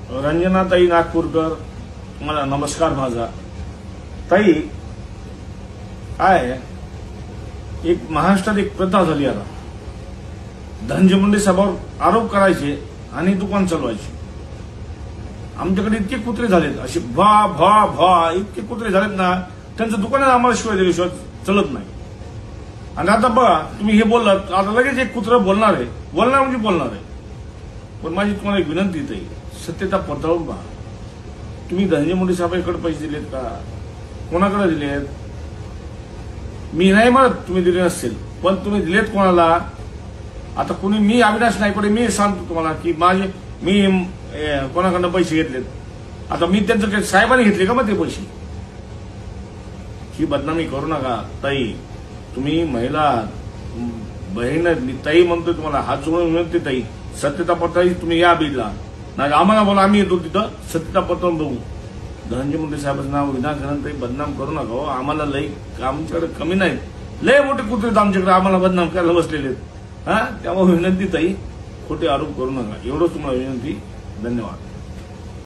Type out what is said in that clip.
रंजनाताई नागपूरकर, मला नमस्कार माझा. ताई, काय एक महाराष्ट्रात एक प्रथा झाली आता, धनंजय मुंडे साहेबांवर आरोप करायचे आणि दुकान चालवायचे. आमच्याकडे इतके कुत्रे झालेत, असे भा भा भा इतके कुत्रे झालेत ना, त्यांचं दुकानात आम्हाला शिवाय दिल्याशिवाय चलत नाही. आणि आता बघा, तुम्ही हे बोललात, आता लगेच एक कुत्र बोलणार म्हणजे बोलणार आहे. पण माझी तुम्हाला एक विनंती आहे, सत्यता पडताळून पहा. तुम्ही धनंजय मुंडे साहेबांकडे पैसे दिलेत का, कोणाकडे दिलेत? मी नाही म्हणत तुम्ही दिले नसतील, पण तुम्ही दिलेत कोणाला? आता कोणी, मी अविनाश नाईकडे मी सांगतो तुम्हाला की मी कोणाकडनं पैसे घेतलेत. आता मी त्यांचं साहेबांनी घेतले का मग ते पैसे? ही बदनामी करू नका ताई. तुम्ही महिला बहीण, मी ताई म्हणतोय तुम्हाला, हात जोडून विनंती ताई, सत्यता पडताळी. तुम्ही या बीडला, नाही आम्हाला बोला, आम्ही येतो तिथं, सत्यता पडताळून बघू. धनंजय मुंडे साहेबांचं नाव विनाकारण ताई बदनाम करू नका हो. आम्हाला लई आमच्याकडे कमी नाही, लय मोठे कुत्रे आमच्याकडे आम्हाला बदनाम करायला बसलेले आहेत. त्यामुळे विनंती ताई, खोटे आरोप करू नका, एवढंच तुम्हाला विनंती. धन्यवाद.